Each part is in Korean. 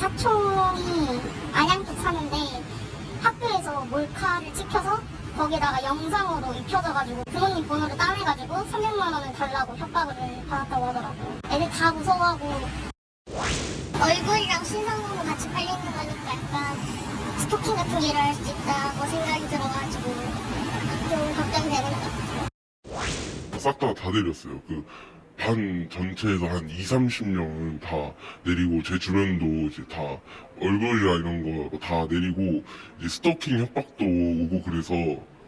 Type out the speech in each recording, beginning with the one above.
사촌이 안양 쪽 사는데 학교에서 몰카를 찍혀서 거기다가 영상으로 입혀져가지고 부모님 번호를 따내가지고 300만 원을 달라고 협박을 받았다고 하더라고요. 애들 다 무서워하고 얼굴이랑 신상으로 같이 팔리는 거니까 약간 스토킹 같은 일을 할 수 있다고 생각이 들어가지고 좀 걱정이 되는 것 같아요. 싹 다 내렸어요. 그 반 전체에서 한 20-30명은 다 내리고 제 주변도 이제 다 얼굴이나 이런 거 다 내리고 이제 스토킹 협박도 오고 그래서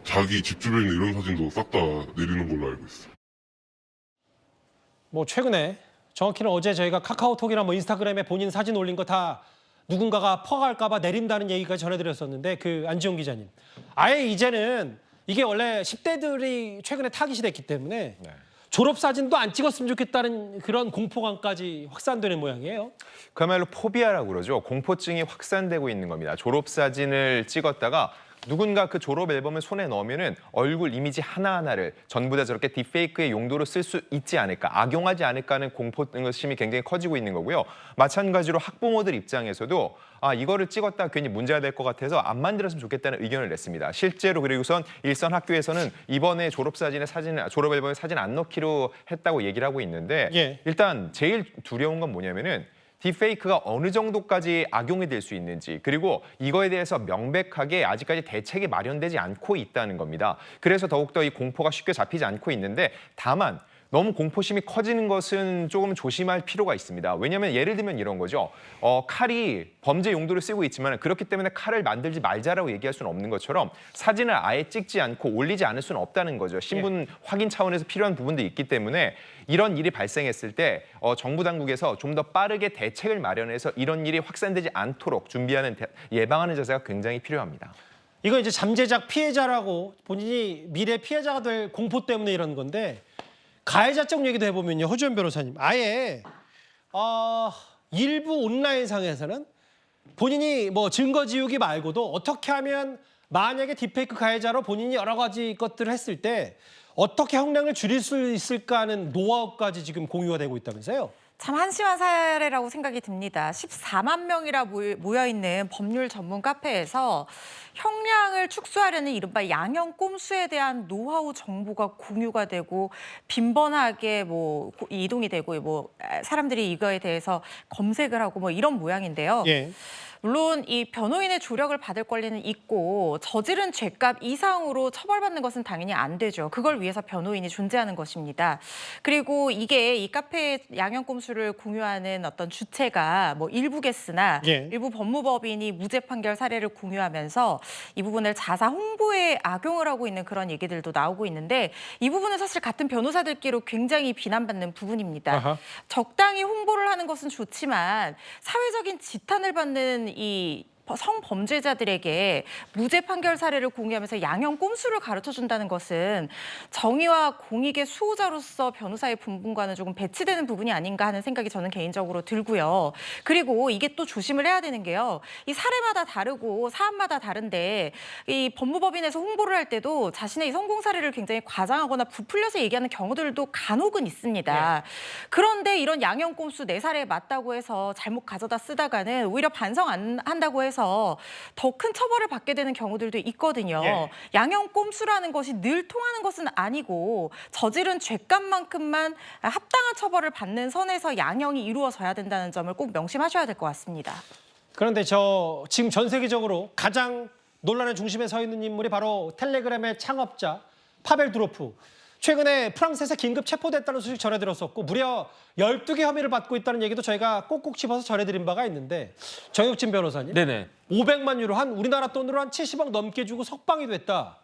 자기 집 주변에 이런 사진도 싹 다 내리는 걸로 알고 있어요. 뭐 최근에 정확히는 어제 저희가 카카오톡이나 뭐 인스타그램에 본인 사진 올린 거 다 누군가가 퍼갈까 봐 내린다는 얘기까지 전해드렸었는데 그 안지용 기자님. 아예 이제는 이게 원래 10대들이 최근에 타깃이 됐기 때문에 졸업사진도 안 찍었으면 좋겠다는 그런 공포감까지 확산되는 모양이에요. 그야말로 포비아라고 그러죠. 공포증이 확산되고 있는 겁니다. 졸업사진을 찍었다가 누군가 그 졸업 앨범을 손에 넣으면은 얼굴 이미지 하나하나를 전부 다 저렇게 딥페이크의 용도로 쓸 수 있지 않을까, 악용하지 않을까 하는 공포심이 굉장히 커지고 있는 거고요. 마찬가지로 학부모들 입장에서도 이거를 찍었다 괜히 문제가 될 것 같아서 안 만들었으면 좋겠다는 의견을 냈습니다. 실제로 그리고선 일선 학교에서는 이번에 졸업 앨범에 사진 안 넣기로 했다고 얘기를 하고 있는데 일단 제일 두려운 건 뭐냐면은 딥페이크가 어느 정도까지 악용이 될 수 있는지, 그리고 이거에 대해서 명백하게 아직까지 대책이 마련되지 않고 있다는 겁니다. 그래서 더욱더 이 공포가 쉽게 잡히지 않고 있는데, 다만 너무 공포심이 커지는 것은 조금 조심할 필요가 있습니다. 왜냐하면 예를 들면 이런 거죠. 칼이 범죄 용도를 쓰고 있지만 그렇기 때문에 칼을 만들지 말자라고 얘기할 수는 없는 것처럼 사진을 아예 찍지 않고 올리지 않을 수는 없다는 거죠. 신분 확인 차원에서 필요한 부분도 있기 때문에 이런 일이 발생했을 때 정부 당국에서 좀 더 빠르게 대책을 마련해서 이런 일이 확산되지 않도록 준비하는 예방하는 자세가 굉장히 필요합니다. 이거 이제 잠재적 피해자라고 본인이 미래 피해자가 될 공포 때문에 이런 건데 가해자적 얘기도 해보면요. 허주연 변호사님. 아예 일부 온라인상에서는 본인이 뭐 증거 지우기 말고도 어떻게 하면 만약에 딥페이크 가해자로 본인이 여러 가지 것들을 했을 때 어떻게 형량을 줄일 수 있을까 하는 노하우까지 지금 공유가 되고 있다면서요? 참 한심한 사례라고 생각이 듭니다. 14만 명이라 모여있는 법률 전문 카페에서 형량을 축소하려는 이른바 양형 꼼수에 대한 노하우 정보가 공유가 되고 빈번하게 뭐 이동이 되고 뭐 사람들이 이거에 대해서 검색을 하고 뭐 이런 모양인데요. 물론 이 변호인의 조력을 받을 권리는 있고 저지른 죄값 이상으로 처벌받는 것은 당연히 안 되죠. 그걸 위해서 변호인이 존재하는 것입니다. 그리고 이게 이 카페의 양형 꼼수를 공유하는 어떤 주체가 뭐 일부겠으나 일부 법무법인이 무죄 판결 사례를 공유하면서 이 부분을 자사 홍보에 악용을 하고 있는 그런 얘기들도 나오고 있는데 이 부분은 사실 같은 변호사들끼리 굉장히 비난받는 부분입니다. 적당히 홍보를 하는 것은 좋지만 사회적인 지탄을 받는 이 성범죄자들에게 무죄 판결 사례를 공유하면서 양형 꼼수를 가르쳐준다는 것은 정의와 공익의 수호자로서 변호사의 본분과는 조금 배치되는 부분이 아닌가 하는 생각이 저는 개인적으로 들고요. 그리고 이게 또 조심을 해야 되는 게요. 이 사례마다 다르고 사안마다 다른데 이 법무법인에서 홍보를 할 때도 자신의 이 성공 사례를 굉장히 과장하거나 부풀려서 얘기하는 경우들도 간혹은 있습니다. 그런데 이런 양형 꼼수 내 사례에 맞다고 해서 잘못 가져다 쓰다가는 오히려 반성 안 한다고 해서 더 큰 처벌을 받게 되는 경우들도 있거든요. 양형 꼼수라는 것이 늘 통하는 것은 아니고 저지른 죄값만큼만 합당한 처벌을 받는 선에서 양형이 이루어져야 된다는 점을 꼭 명심하셔야 될 것 같습니다. 그런데 지금 전 세계적으로 가장 논란의 중심에 서 있는 인물이 바로 텔레그램의 창업자 파벨 두로프. 최근에 프랑스에서 긴급 체포됐다는 소식 전해드렸었고 무려 12개 혐의를 받고 있다는 얘기도 저희가 꼭꼭 집어서 전해드린 바가 있는데 정혁진 변호사님. 500만 유로 한 우리나라 돈으로 한 70억 넘게 주고 석방이 됐다.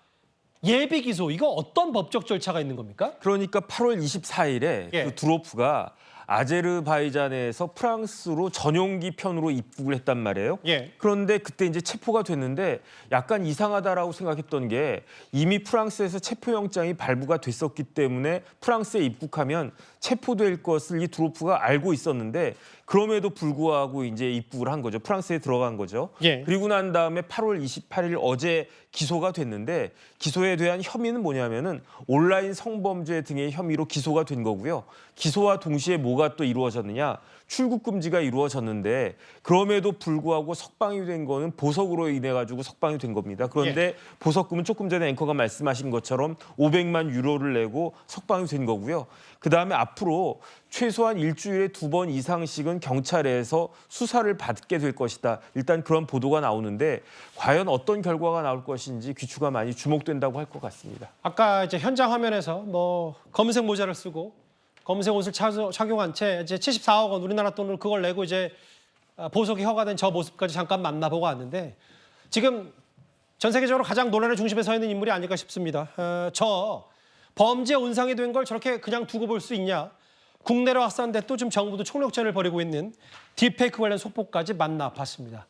예비 기소 이거 어떤 법적 절차가 있는 겁니까? 그러니까 8월 24일에 그 두로프가 아제르바이잔에서 프랑스로 전용기 편으로 입국을 했단 말이에요. 그런데 그때 이제 체포가 됐는데 약간 이상하다라고 생각했던 게 이미 프랑스에서 체포영장이 발부가 됐었기 때문에 프랑스에 입국하면 체포될 것을 이 두로프가 알고 있었는데 그럼에도 불구하고 이제 입국을 한 거죠. 프랑스에 들어간 거죠. 그리고 난 다음에 8월 28일 어제 기소가 됐는데 기소에 대한 혐의는 뭐냐면은 온라인 성범죄 등의 혐의로 기소가 된 거고요. 기소와 동시에 뭐가 뭐가 또 이루어졌느냐? 출국 금지가 이루어졌는데 그럼에도 불구하고 석방이 된 거는 보석으로 인해 가지고 석방이 된 겁니다. 그런데 보석금은 조금 전에 앵커가 말씀하신 것처럼 500만 유로를 내고 석방이 된 거고요. 그다음에 앞으로 최소한 일주일에 2번 이상씩은 경찰에서 수사를 받게 될 것이다. 일단 그런 보도가 나오는데 과연 어떤 결과가 나올 것인지 귀추가 많이 주목된다고 할 것 같습니다. 아까 이제 현장 화면에서 뭐 검은색 모자를 쓰고 검은색 옷을 착용한 채 이제 74억 원 우리나라 돈을 그걸 내고 이제 보석이 허가된 저 모습까지 잠깐 만나보고 왔는데 지금 전 세계적으로 가장 논란의 중심에 서 있는 인물이 아닐까 싶습니다. 저 범죄 온상이 된 걸 저렇게 그냥 두고 볼 수 있냐? 국내로 확산돼 또 지금 정부도 총력전을 벌이고 있는 딥페이크 관련 속보까지 만나봤습니다.